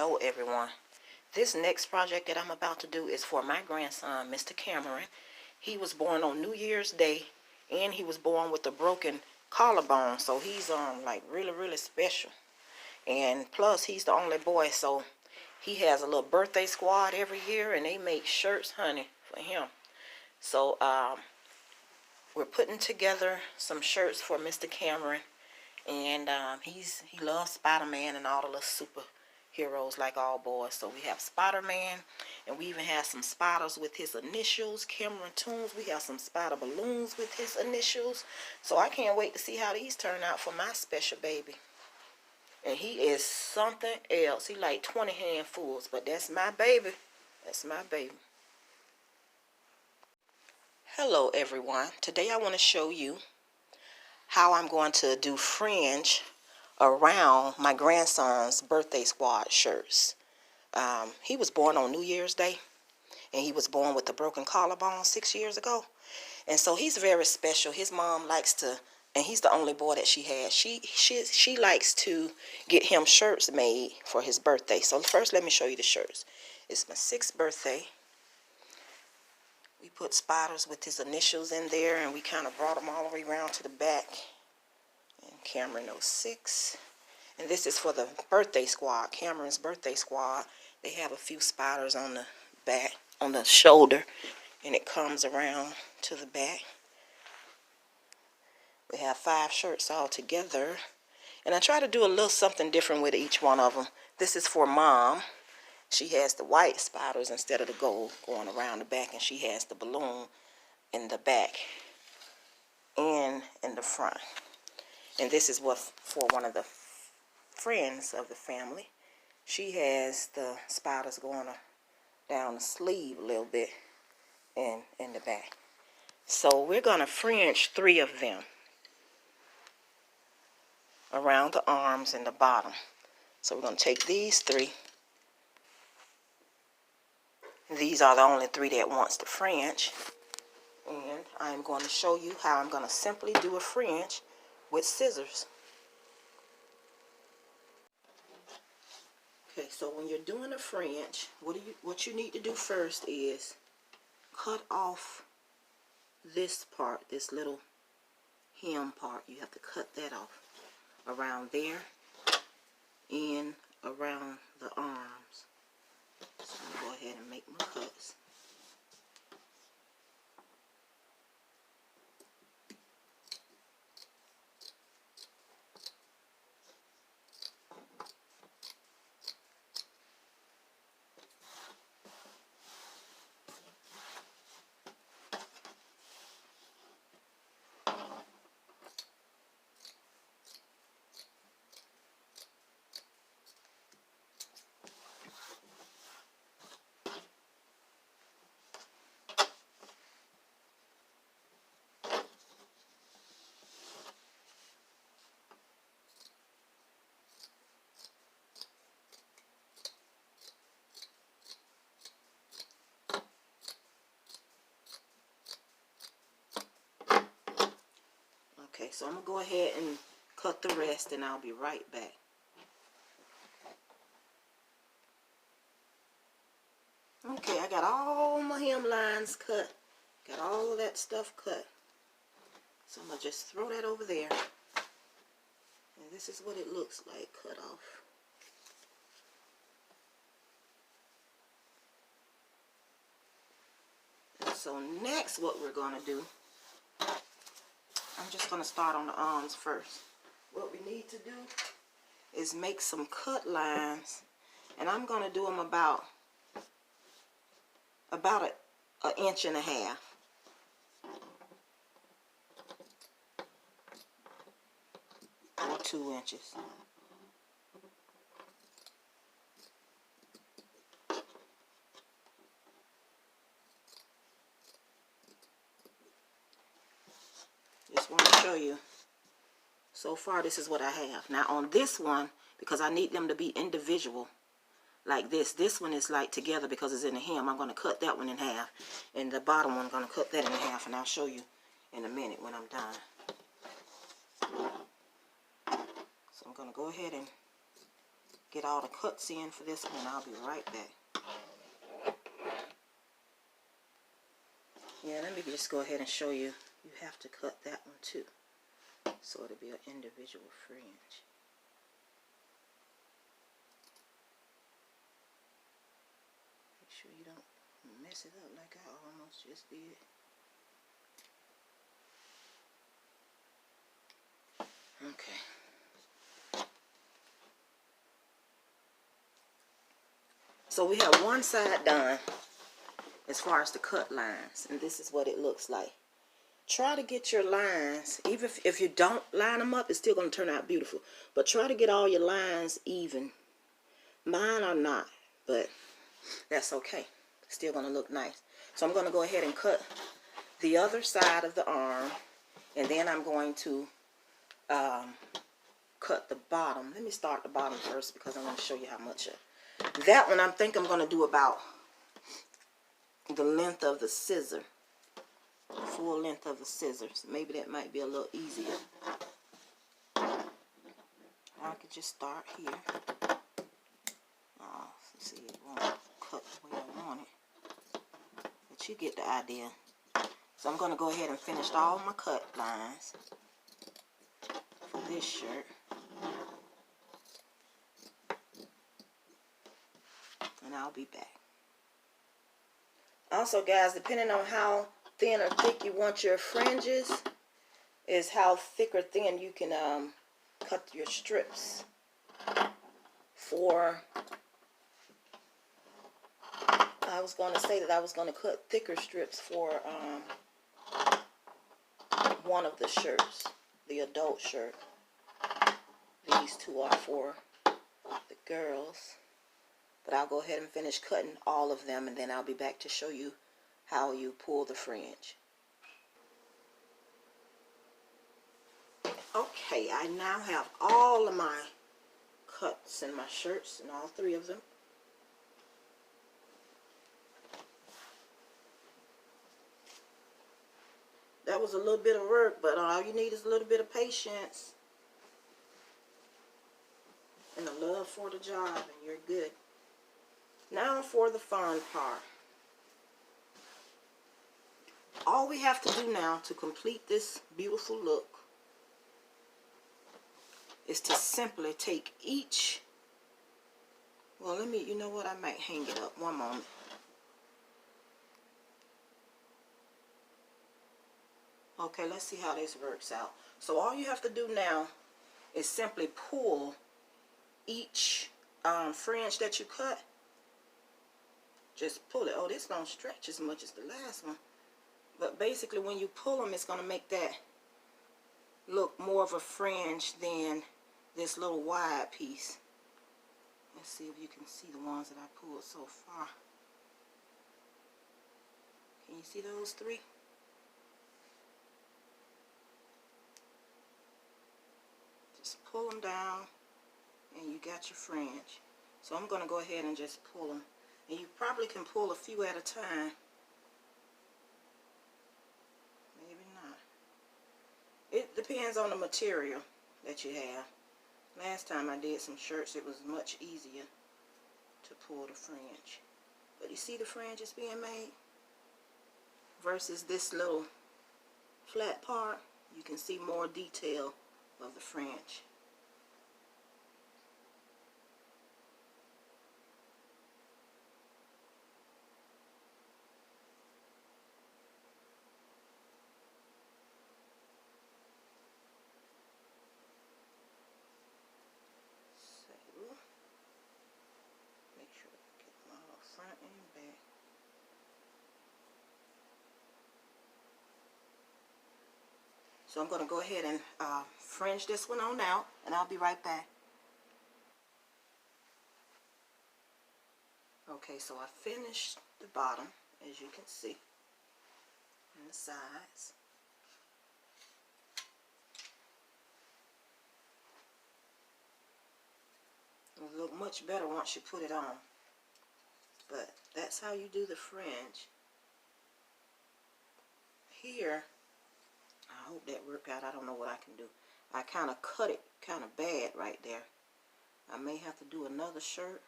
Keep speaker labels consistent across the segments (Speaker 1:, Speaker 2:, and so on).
Speaker 1: Hello everyone. This next project that I'm about to do is for my grandson, Mr. Cameron. He was born on New Year's Day, and he was born with a broken collarbone, so he's like really special. And plus he's the only boy, so he has a little birthday squad every year, and they make shirts, honey, for him. So we're putting together some shirts for Mr. Cameron, and he loves Spider-Man and all the little superheroes like all boys. So we have Spider-Man, and we even have some spiders with his initials, Cameron Toons. We have some spider balloons with his initials. So I can't wait to see how these turn out for my special baby. And he is something else. He like 20 handfuls, but that's my baby. That's my baby. Hello everyone. Today I want to show you how I'm going to do fringe around my grandson's birthday squad shirts. He was born on New Year's Day, and he was born with a broken collarbone 6 years ago. And so he's very special. His mom likes to, and he's the only boy that she has. She likes to get him shirts made for his birthday. So first let me show you the shirts. It's my 6th birthday. We put spiders with his initials in there, and we kind of brought them all the way around to the back. And Cameron 06. And this is for the birthday squad, Cameron's birthday squad. They have a few spiders on the back, on the shoulder, and it comes around to the back. We have 5 shirts all together. And I try to do a little something different with each one of them. This is for Mom. She has the white spiders instead of the gold going around the back, and she has the balloon in the back and in the front. And this is what for one of the friends of the family. She has the spiders going down the sleeve a little bit and in the back. So we're going to fringe 3 of them around the arms and the bottom. So we're going to take these 3. These are the only 3 that wants to fringe. And I'm going to show you how I'm going to simply do a fringe with scissors. Okay, so when you're doing a fringe, what you need to do first is cut off this part, this little hem part. You have to cut that off around there and around the arms. So I'm going to go ahead and make my cuts. Okay, so I'm going to go ahead and cut the rest, and I'll be right back. Okay, I got all my hem lines cut. Got all of that stuff cut. So I'm going to just throw that over there. And this is what it looks like cut off. And so next what we're going to do, I'm just going to start on the arms first. What we need to do is make some cut lines, and I'm going to do them about an inch and a half. Or 2 inches. Just want to show you. So far, this is what I have. Now, on this one, because I need them to be individual, like this. This one is like together because it's in the hem. I'm going to cut that one in half. And the bottom one, I'm going to cut that in half. And I'll show you in a minute when I'm done. So I'm going to go ahead and get all the cuts in for this one, and I'll be right back. Yeah, let me just go ahead and show you. You have to cut that one too, so it'll be an individual fringe. Make sure you don't mess it up like I almost just did. Okay. So we have one side done as far as the cut lines, and this is what it looks like. Try to get your lines, even if you don't line them up, it's still going to turn out beautiful. But try to get all your lines even. Mine are not, but that's okay. It's still going to look nice. So I'm going to go ahead and cut the other side of the arm, and then I'm going to cut the bottom. Let me start the bottom first because I'm going to show you how much. That one I think I'm going to do about the length of the scissor. Full length of the scissors. Maybe that might be a little easier. I could just start here. See, it won't cut the way I want it. But you get the idea. So I'm going to go ahead and finish all my cut lines for this shirt. And I'll be back. Also, guys, depending on how thin or thick you want your fringes, is how thick or thin you can cut your strips. For, I was going to say that I was going to cut thicker strips for one of the shirts, the adult shirt. These two are for the girls. But I'll go ahead and finish cutting all of them, and then I'll be back to show you how you pull the fringe. Okay, I now have all of my cuts in my shirts, and all three of them. That was a little bit of work, but all you need is a little bit of patience and a love for the job, and you're good. Now for the fun part. All we have to do now to complete this beautiful look is to simply take each, well, let me, you know what, I might hang it up one moment. Okay, let's see how this works out. So all you have to do now is simply pull each fringe that you cut. Just pull it. Oh, this don't stretch as much as the last one. But basically, when you pull them, it's going to make that look more of a fringe than this little wide piece. Let's see if you can see the ones that I pulled so far. Can you see those three? Just pull them down, and you got your fringe. So I'm going to go ahead and just pull them. And you probably can pull a few at a time. Maybe not. It depends on the material that you have. Last time I did some shirts, it was much easier to pull the fringe. But you see the fringes being made? Versus this little flat part, you can see more detail of the fringe. So I'm going to go ahead and fringe this one on out, and I'll be right back. Okay, so I finished the bottom, as you can see, and the sides. It'll look much better once you put it on. But that's how you do the fringe. Here, I hope that worked out. I don't know what I can do. I kind of cut it kind of bad right there. I may have to do another shirt.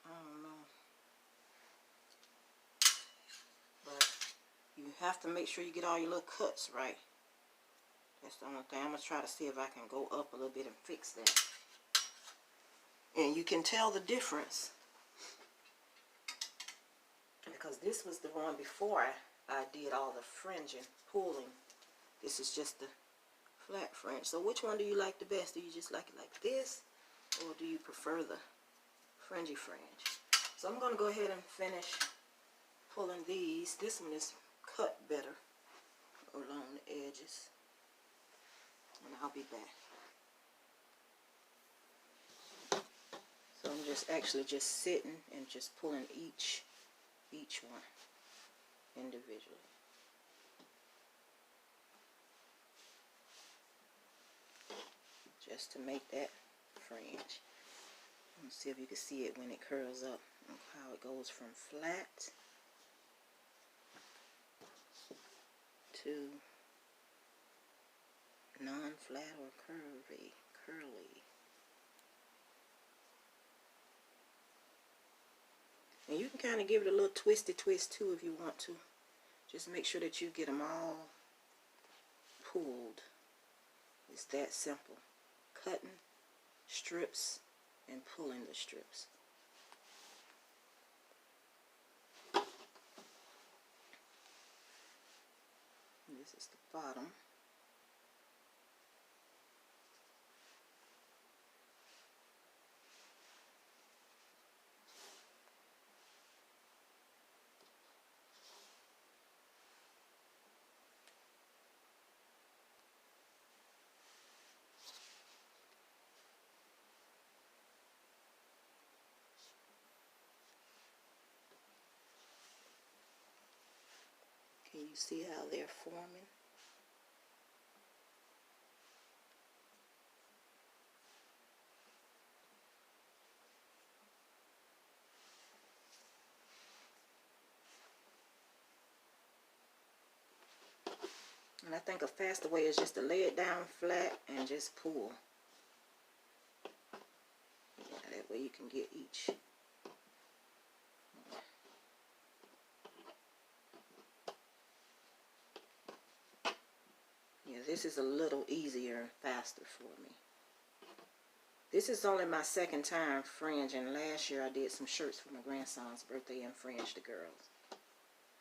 Speaker 1: I don't know. But you have to make sure you get all your little cuts right. That's the only thing. I'm going to try to see if I can go up a little bit and fix that. And you can tell the difference. Because this was the one before I did all the fringing, pulling. This is just the flat fringe. So which one do you like the best? Do you just like it like this? Or do you prefer the fringy fringe? So I'm going to go ahead and finish pulling these. This one is cut better along the edges. And I'll be back. So I'm just actually just sitting and just pulling each one individually. Just to make that fringe. Let's see if you can see it when it curls up. Look how it goes from flat to non-flat or curly. And you can kind of give it a little twisty twist too if you want to. Just make sure that you get them all pulled. It's that simple. Cutting strips and pulling the strips. This is the bottom. Can you see how they're forming? And I think a faster way is just to lay it down flat and just pull. Yeah, that way you can get each. Yeah, this is a little easier and faster for me. This is only my second time fringing. Last year I did some shirts for my grandson's birthday and fringed the girls.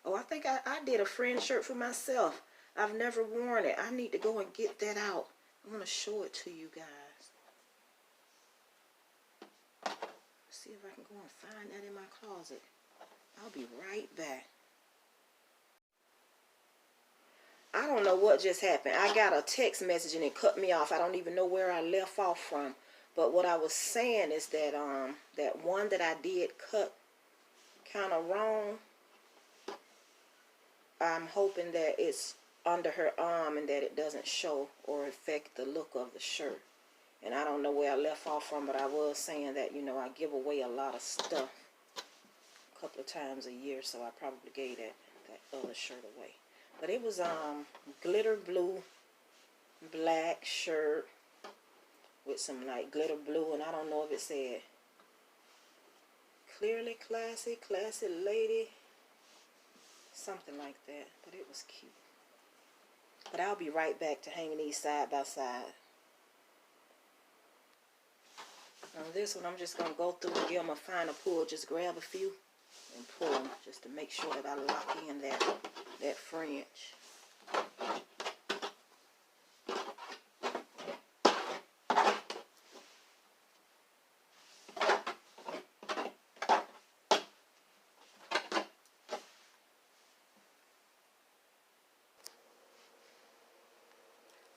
Speaker 1: Oh, I think I did a fringe shirt for myself. I've never worn it. I need to go and get that out. I'm going to show it to you guys. See if I can go and find that in my closet. I'll be right back. I don't know what just happened. I got a text message and it cut me off. I don't even know where I left off from. But what I was saying is that that one that I did cut kind of wrong. I'm hoping that it's under her arm and that it doesn't show or affect the look of the shirt. And I don't know where I left off from, but I was saying that, you know, I give away a lot of stuff a couple of times a year, so I probably gave that other shirt away. But it was glitter blue, black shirt with some like glitter blue, and I don't know if it said clearly classy, classy lady, something like that. But it was cute. But I'll be right back to hanging these side by side. On this one, I'm just going to go through and give them a final pull. Just grab a few and pull them just to make sure that I lock in that fringe.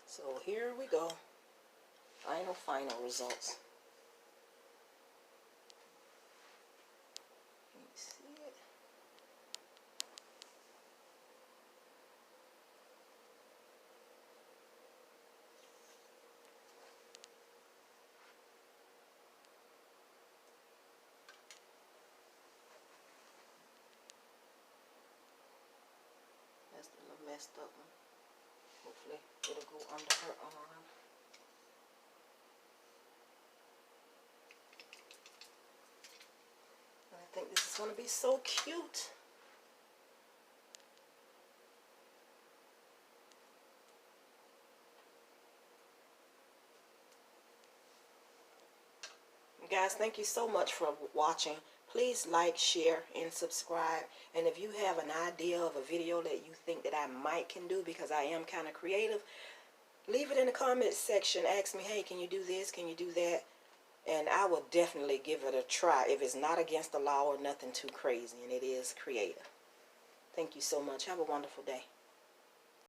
Speaker 1: So here we go. Final results. Can you see it? That's the little messed up one. Hopefully it'll go under her arm. It's going to be so cute. Guys, thank you so much for watching. Please like, share, and subscribe. And if you have an idea of a video that you think that I might can do, because I am kind of creative, leave it in the comments section. Ask me, hey, can you do this? Can you do that? And I will definitely give it a try if it's not against the law or nothing too crazy and it is creative. Thank you so much. Have a wonderful day.